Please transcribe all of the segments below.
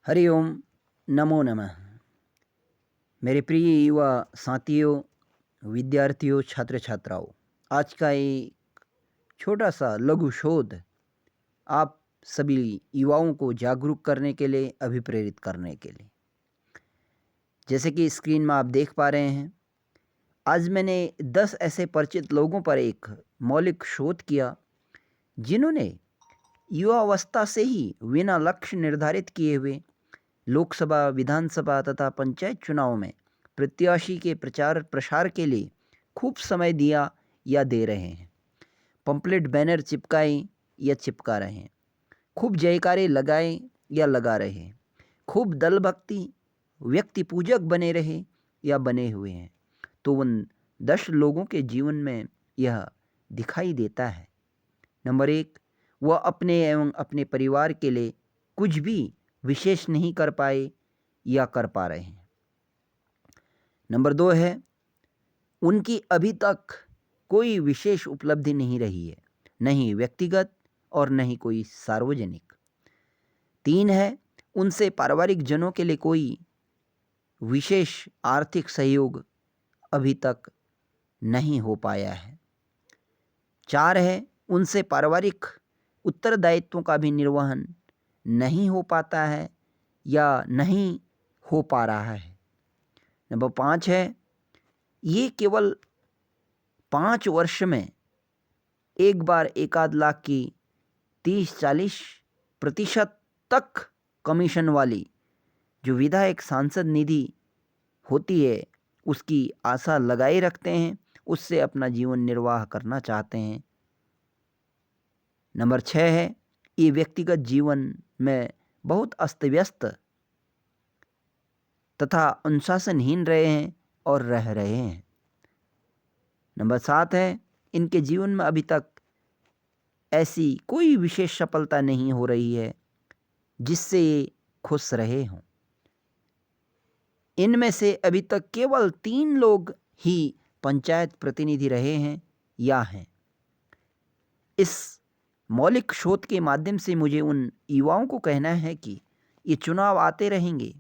हरि ओम, नमो नमः। मेरे प्रिय युवा साथियों, विद्यार्थियों, छात्र छात्राओं, आज का एक छोटा सा लघु शोध आप सभी युवाओं को जागरूक करने के लिए, अभिप्रेरित करने के लिए। जैसे कि स्क्रीन में आप देख पा रहे हैं, आज मैंने 10 ऐसे परिचित लोगों पर एक मौलिक शोध किया जिन्होंने युवावस्था से ही बिना लक्ष्य निर्धारित किए हुए लोकसभा, विधानसभा तथा पंचायत चुनाव में प्रत्याशी के प्रचार प्रसार के लिए खूब समय दिया या दे रहे हैं। पंपलेट, बैनर चिपकाए या चिपका रहे हैं। खूब जयकारे लगाए या लगा रहे हैं। खूब दल भक्ति, व्यक्ति पूजक बने रहे या बने हुए हैं। तो उन 10 लोगों के जीवन में यह दिखाई देता है। नंबर 1, वह अपने एवं अपने परिवार के लिए कुछ भी विशेष नहीं कर पाए या कर पा रहे हैं। नंबर 2 है, उनकी अभी तक कोई विशेष उपलब्धि नहीं रही है, नहीं व्यक्तिगत और नहीं कोई सार्वजनिक। 3 है, उनसे पारिवारिक जनों के लिए कोई विशेष आर्थिक सहयोग अभी तक नहीं हो पाया है। 4 है, उनसे पारिवारिक उत्तरदायित्वों का भी निर्वहन नहीं हो पाता है या नहीं हो पा रहा है। नंबर 5 है, ये केवल 5 वर्ष में एक बार 1 लाख की 30-40% तक कमीशन वाली जो विधायक सांसद निधि होती है, उसकी आशा लगाए रखते हैं, उससे अपना जीवन निर्वाह करना चाहते हैं। नंबर 6 है, ये व्यक्तिगत जीवन में बहुत अस्त व्यस्त तथा अनुशासनहीन रहे हैं और रह रहे हैं। नंबर 7 है, इनके जीवन में अभी तक ऐसी कोई विशेष सफलता नहीं हो रही है जिससे ये खुश रहे हों। इनमें से अभी तक केवल 3 लोग ही पंचायत प्रतिनिधि रहे हैं या हैं। इस मौलिक शोध के माध्यम से मुझे उन युवाओं को कहना है कि ये चुनाव आते रहेंगे,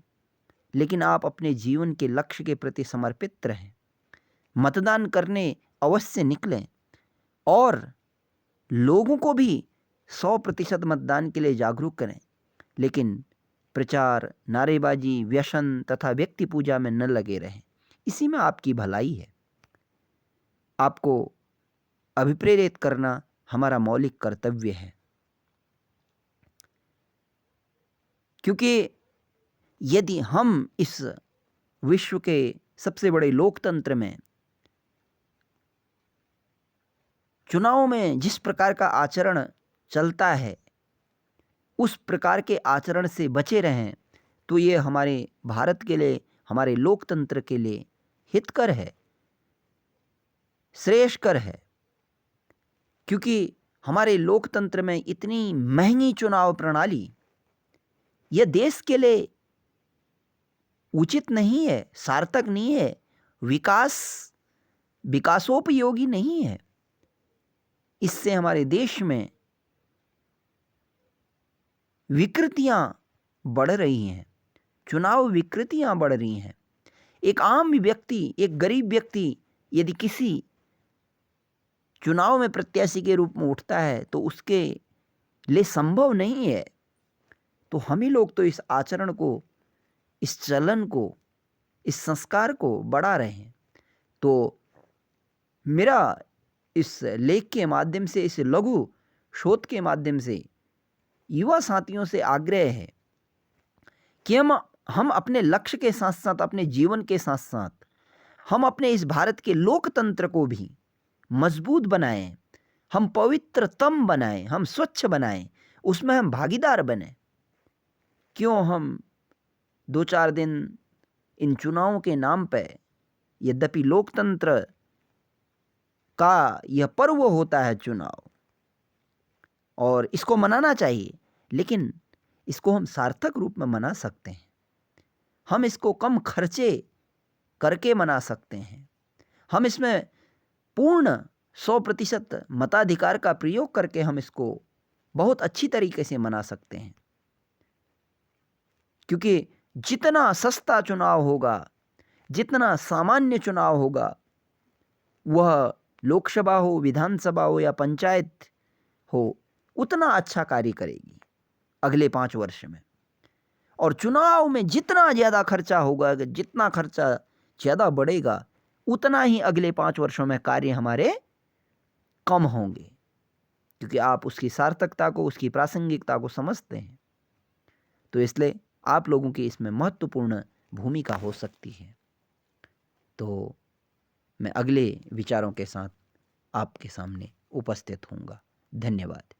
लेकिन आप अपने जीवन के लक्ष्य के प्रति समर्पित रहें। मतदान करने अवश्य निकलें और लोगों को भी 100% मतदान के लिए जागरूक करें, लेकिन प्रचार, नारेबाजी, व्यसन तथा व्यक्ति पूजा में न लगे रहें। इसी में आपकी भलाई है। आपको अभिप्रेरित करना हमारा मौलिक कर्तव्य है, क्योंकि यदि हम इस विश्व के सबसे बड़े लोकतंत्र में चुनाव में जिस प्रकार का आचरण चलता है, उस प्रकार के आचरण से बचे रहें, तो ये हमारे भारत के लिए, हमारे लोकतंत्र के लिए हितकर है, श्रेयस्कर है। क्योंकि हमारे लोकतंत्र में इतनी महंगी चुनाव प्रणाली यह देश के लिए उचित नहीं है, सार्थक नहीं है, विकासोपयोगी नहीं है। इससे हमारे देश में विकृतियां बढ़ रही हैं, चुनाव विकृतियां बढ़ रही हैं। एक आम व्यक्ति, एक गरीब व्यक्ति यदि किसी चुनाव में प्रत्याशी के रूप में उठता है तो उसके लिए संभव नहीं है। तो हम ही लोग तो इस आचरण को, इस चलन को, इस संस्कार को बढ़ा रहे हैं। तो मेरा इस लेख के माध्यम से, इस लघु शोध के माध्यम से युवा साथियों से आग्रह है कि हम अपने लक्ष्य के साथ साथ, अपने जीवन के साथ साथ, हम अपने इस भारत के लोकतंत्र को भी मजबूत बनाएं, हम पवित्रतम बनाएं, हम स्वच्छ बनाएं, उसमें हम भागीदार बने। क्यों हम 2-4 दिन इन चुनावों के नाम पे, यद्यपि लोकतंत्र का यह पर्व होता है चुनाव और इसको मनाना चाहिए, लेकिन इसको हम सार्थक रूप में मना सकते हैं। हम इसको कम खर्चे करके मना सकते हैं। हम इसमें पूर्ण 100% मताधिकार का प्रयोग करके हम इसको बहुत अच्छी तरीके से मना सकते हैं। क्योंकि जितना सस्ता चुनाव होगा, जितना सामान्य चुनाव होगा, वह लोकसभा हो, विधानसभा हो या पंचायत हो, उतना अच्छा कार्य करेगी अगले 5 वर्ष में। और चुनाव में जितना ज़्यादा खर्चा होगा, जितना खर्चा ज़्यादा बढ़ेगा, उतना ही अगले 5 वर्षों में कार्य हमारे कम होंगे, क्योंकि आप उसकी सार्थकता को, उसकी प्रासंगिकता को समझते हैं। तो इसलिए आप लोगों की इसमें महत्वपूर्ण भूमिका हो सकती है। तो मैं अगले विचारों के साथ आपके सामने उपस्थित होऊंगा। धन्यवाद।